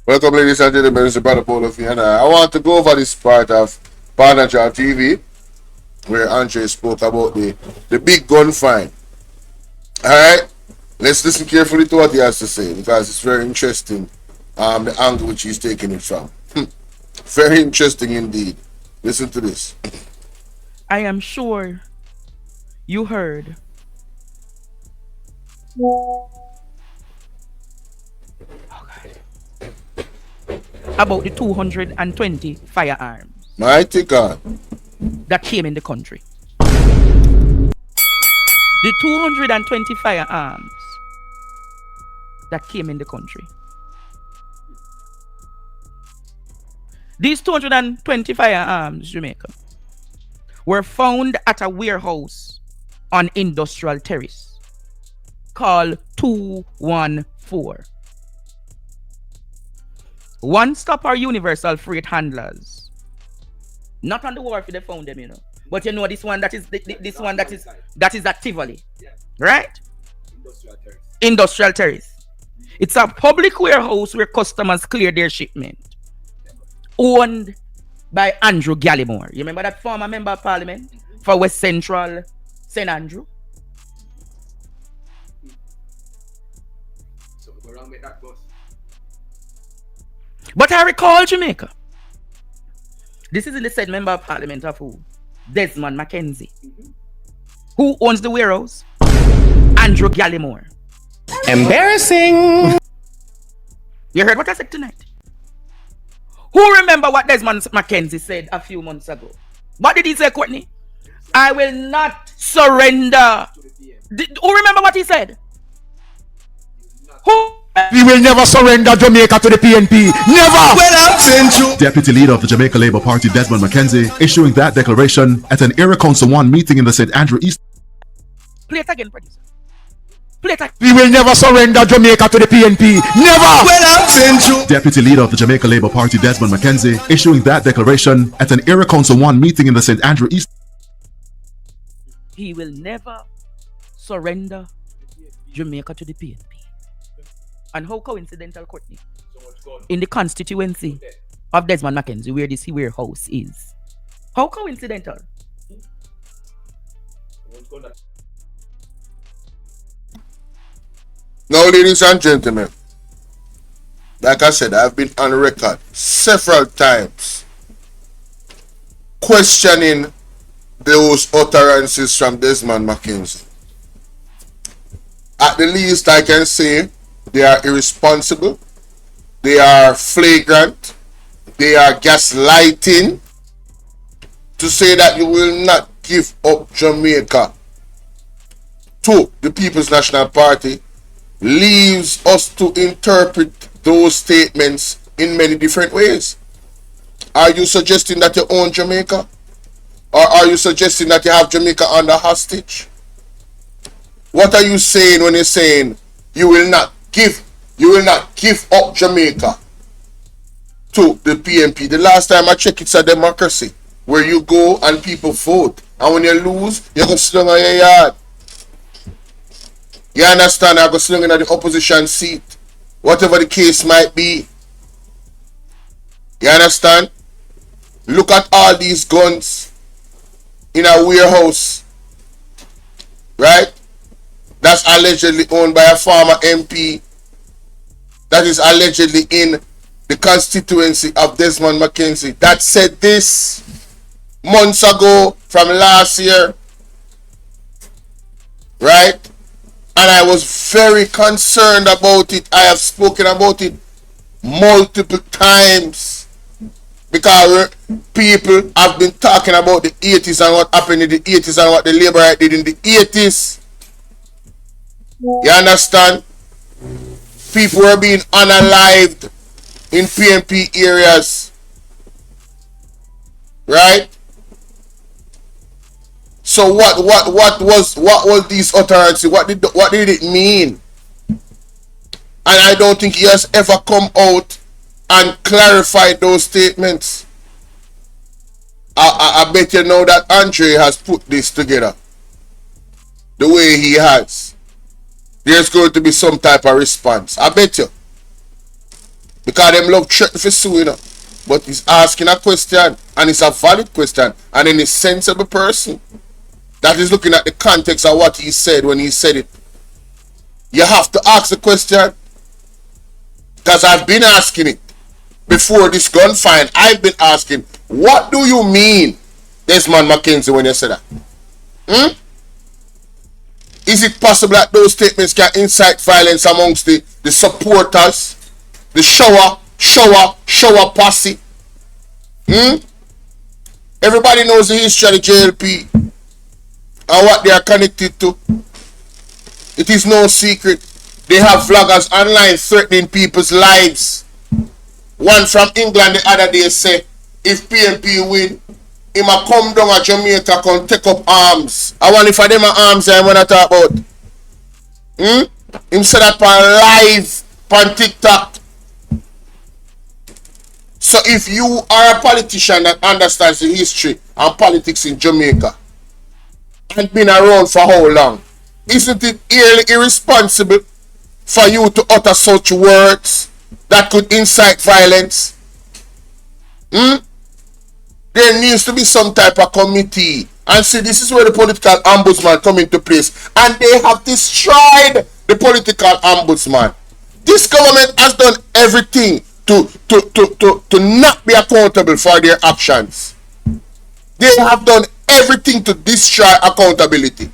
Welcome, ladies and gentlemen. It's about Bolo and I want to go over this part of Pdtv where Andre spoke about the big gun fine. Alright? Let's listen carefully to what he has to say because it's very interesting. The angle which he's taking it from. Very interesting indeed. Listen to this. I am sure you heard about the 220 firearms Mighty God. that came in the country. The 220 firearms that came in the country. These 220 firearms, Jamaica, were found at a warehouse on Industrial Terrace called 214. One stop or universal freight handlers. Not on the wharf they found them, you know. But you know this one that is this one that is at Tivoli. Right? Industrial Terrace. It's a public warehouse where customers clear their shipment. Owned by Andrew Gallimore. You remember that former member of parliament for West Central St. Andrew? But I recall Jamaica. This is in the said member of parliament of who? Desmond Mackenzie. Who owns the warehouse? Andrew Gallimore. Embarrassing. You heard what I said tonight? Who remember what Desmond Mackenzie said a few months ago? What did he say, Courtney? I will not surrender. Who remember what he said? Who? We will never surrender Jamaica to the PNP. Never! Deputy Leader of the Jamaica Labour Party, Desmond Mackenzie, issuing that declaration at an Area Council 1 meeting in the St. Andrew East. Play it again, producer. Play it again. We will never surrender Jamaica to the PNP. Never! Deputy Leader of the Jamaica Labour Party, Desmond Mackenzie, issuing that declaration at an Area Council 1 meeting in the St. Andrew East. He will never surrender Jamaica to the PNP. And how coincidental, Courtney, in the constituency of Desmond Mackenzie, where this warehouse is. How coincidental? Now, ladies and gentlemen, like I said, I've been on record several times questioning those utterances from Desmond Mackenzie. At the least, I can say they are irresponsible, they are flagrant, they are gaslighting. To say that you will not give up Jamaica to the People's National Party leaves us to interpret those statements in many different ways. Are you suggesting that you own Jamaica? Or are you suggesting that you have Jamaica under hostage? What are you saying when you're saying you will not give up Jamaica to the PNP? The last time I checked, it's a democracy where you go and people vote. And when you lose, you go slung on your yard. You understand? I go slung in the opposition seat. Whatever the case might be. You understand? Look at all these guns in a warehouse. Right? That's allegedly owned by a former MP. That is allegedly in the constituency of Desmond Mackenzie. That said this months ago from last year. Right? And I was very concerned about it. I have spoken about it multiple times. Because people have been talking about the 80s and what happened in the 80s and what the Labour Right did in the 80s. You understand? People were being unalived in PNP areas. Right? So what was these utterances? What did it mean? And I don't think he has ever come out and clarified those statements. I bet you know that Andre has put this together the way he has. There's going to be some type of response. I bet you. Because them love threaten for sue, you know. But he's asking a question, and it's a valid question, and in a sensible person that is looking at the context of what he said when he said it. You have to ask the question, because I've been asking it before this gun find. I've been asking, what do you mean, Desmond Mackenzie, when you say that? Is it possible that those statements can incite violence amongst the supporters, the shower posse? Everybody knows the history of the JLP and what they are connected to. It is no secret. They have vloggers online threatening people's lives. One from England the other day say, if PNP win, he might come down to Jamaica and take up arms. I wonder if I them arms I want to talk about. Him say that on live on TikTok. So if you are a politician that understands the history and politics in Jamaica and been around for how long, isn't it really irresponsible for you to utter such words that could incite violence? There needs to be some type of committee. And see, this is where the political ombudsman come into place. And they have destroyed the political ombudsman. This government has done everything to not be accountable for their actions. They have done everything to destroy accountability.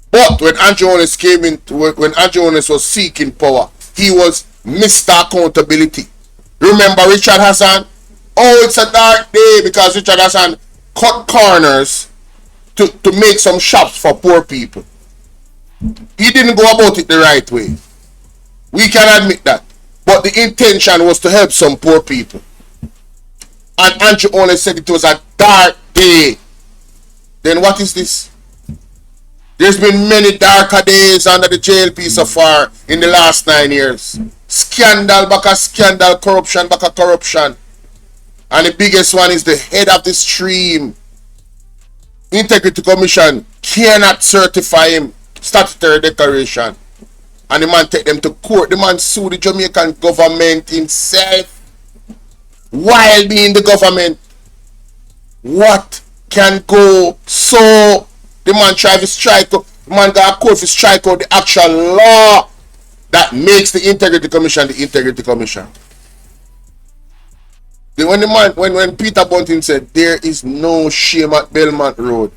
But when Andrew Holness came in, when Andrew Holness was seeking power, he was Mr. Accountability. Remember Richard Hassan? Oh, it's a dark day because Richard Hassan cut corners to make some shops for poor people. He didn't go about it the right way. We can admit that. But the intention was to help some poor people. And Andrew Holness said it was a dark day. Then what is this? There's been many darker days under the JLP so far in the last 9 years. Scandal, back a scandal, corruption, back a corruption. And the biggest one is the head of the stream. Integrity Commission cannot certify him statutory declaration. And the man take them to court. The man sue the Jamaican government himself while being the government. What can go so? The man try to strike out. The man got a court to strike out the actual law that makes the Integrity Commission the Integrity Commission. When Peter Bunting said there is no shame at Belmont Road,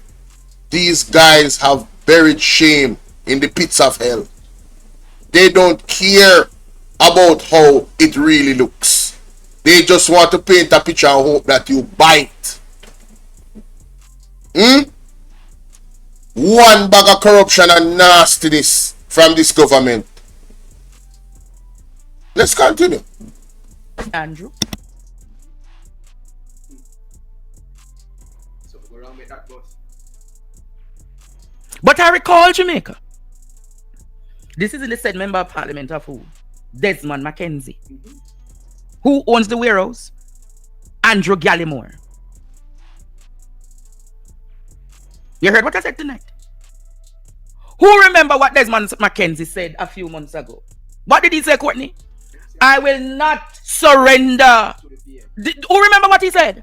these guys have buried shame in the pits of hell. They don't care about how it really looks. They just want to paint a picture and hope that you bite. One bag of corruption and nastiness from this government. Let's continue. Andrew. But I recall Jamaica. This is the said member of parliament of who? Desmond Mackenzie. Who owns the warehouse? Andrew Gallimore. You heard what I said tonight? Who remember what Desmond Mackenzie said a few months ago? What did he say, Courtney? I will not surrender. Who remember what he said?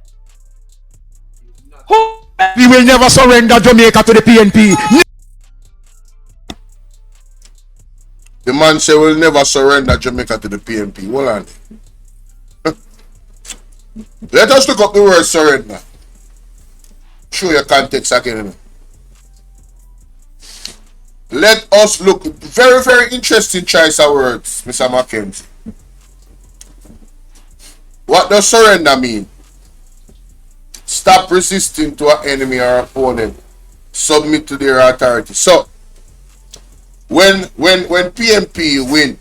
Who? We will never surrender Jamaica to the PNP. The man said we'll never surrender Jamaica to the PNP. Hold on. Let us look up the word surrender. Show your context again. Let us look. Very, very interesting choice of words, Mr. Mackenzie. What does surrender mean? Stop resisting to an enemy or opponent. Submit to their authority. So, when PNP win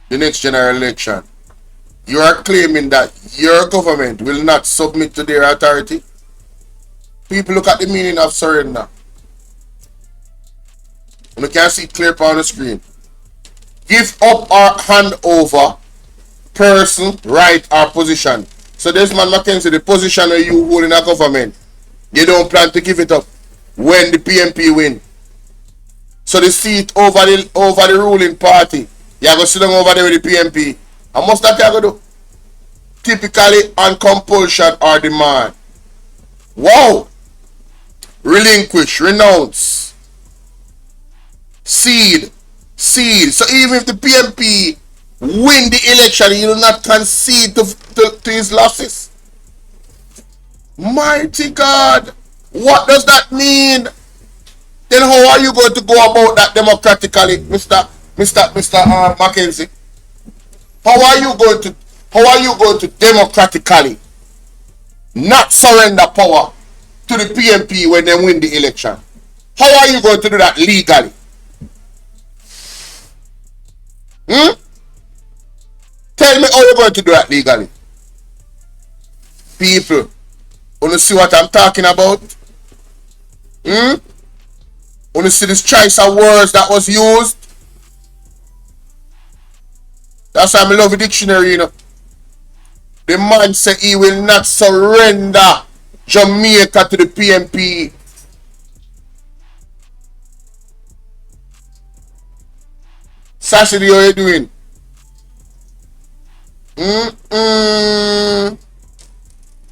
the next general election, you are claiming that your government will not submit to their authority. People, look at the meaning of surrender. You can see it clear on the screen. Give up or hand over person, right, or position. So Desmond Mackenzie, the position that you hold in a government, you don't plan to give it up when the PNP win. So the seat over the ruling party, You go sit down over there with the PNP. How much that you go do? Typically on compulsion or demand. Wow! Relinquish, renounce, cede. So even if the PNP win the election, he will not concede to his losses. Mighty God, what does that mean? Then how are you going to go about that democratically, Mr. Mackenzie? How are you going to democratically not surrender power to the PNP when they win the election? How are you going to do that legally? Tell me how you're going to do that legally. People, wanna see what I'm talking about? Wanna see this choice of words that was used? That's why I love the dictionary, you know. The man said he will not surrender Jamaica to the PNP. Saturday, how you doing?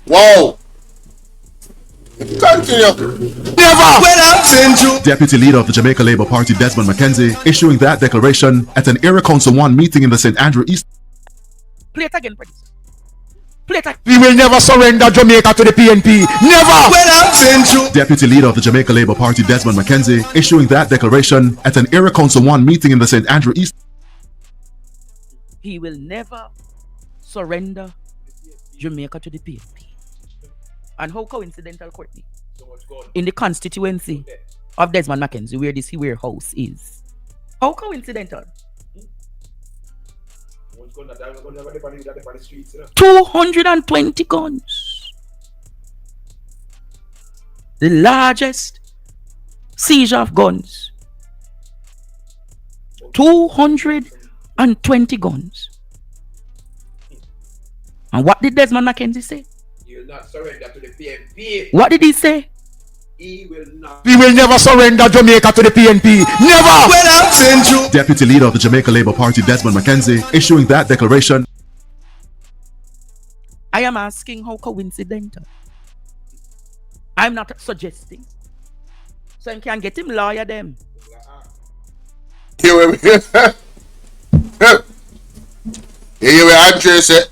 Wow. Continue. Never. Deputy Leader of the Jamaica Labour Party Desmond Mackenzie issuing that declaration at an Area Council 1 meeting in the St. Andrew East. Play it again, producer. Play it again. We will never surrender Jamaica to the PNP. Never. Deputy Leader of the Jamaica Labour Party Desmond Mackenzie issuing that declaration at an Area Council 1 meeting in the St. Andrew East. He will never surrender Jamaica to the PNP. And how coincidental, Courtney? In the constituency of Desmond Mackenzie, where this warehouse is. How coincidental? 220 guns. The largest seizure of guns. 220 guns. And what did Desmond Mackenzie say? He will not surrender to the PNP. What did he say? He will not. We will never surrender Jamaica to the PNP. Never. Deputy Leader of the Jamaica Labour Party Desmond Mackenzie issuing that declaration. I am asking how coincidental. I'm not suggesting. So you can get him lawyer them. Here we Andre said.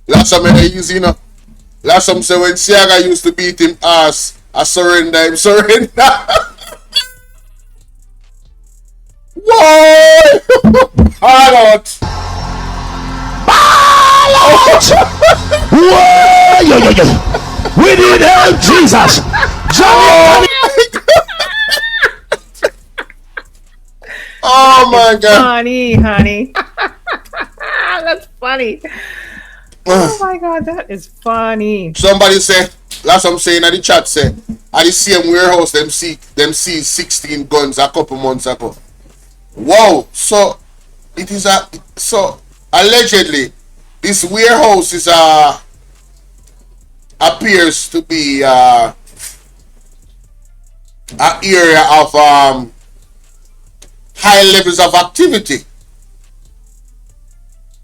Last time I use, you know. Last time say when Siaga used to beat him ass, I surrender him, surrender. Whoa! All out. Whoa, yo. We need help, Jesus. Oh my God. Funny, honey. That's funny. Oh my God, that is funny. Somebody said, last I'm saying at the chat said, at the same warehouse them see 16 guns a couple months ago. Wow, so it is so allegedly this warehouse is appears to be an area of high levels of activity.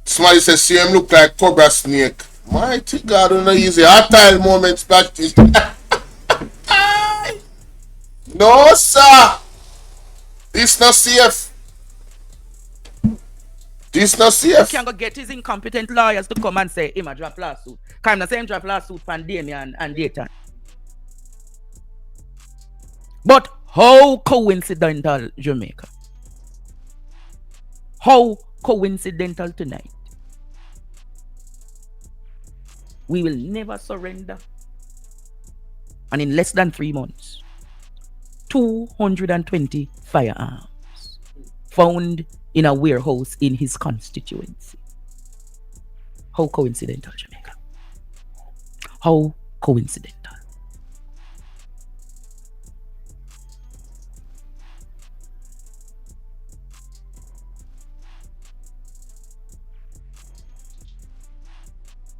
Somebody says, see him look like Cobra Snake. Mighty God, don't know easy. Hostile moments practice. No, sir. This not safe. This not safe. Can go get his incompetent lawyers to come and say him a drop lawsuit. Can the same drop lawsuit from Damien and Dayton. But how coincidental, Jamaica? How coincidental tonight? We will never surrender. And in less than 3 months, 220 firearms found in a warehouse in his constituency. How coincidental, Jamaica? How coincidental?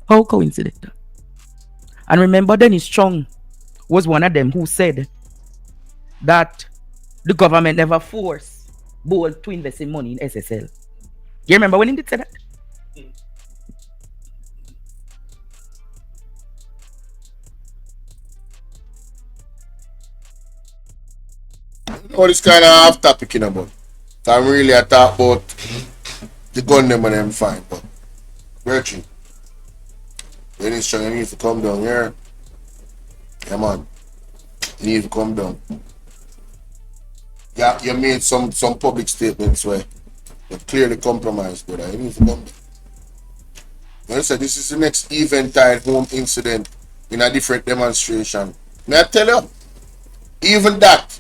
How coincidental? And remember, Dennis Chung was one of them who said that the government never forced Bolo to invest in money in SSL. You remember when he did say that? All this kind of off topic, you know, but I'm really a talk about the gun them and them fine, but Virgin, you need to come down here. Yeah, man. You need to come down. Yeah, you made some public statements where you clearly compromised, brother. You need to come down. You said this is the next eventide home incident in a different demonstration. May I tell you? Even that.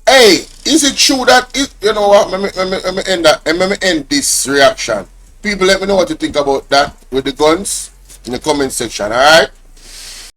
Hey, is it true that you know what? Let me end that. Let me end this reaction. People, let me know what you think about that with the guns in the comment section. All right.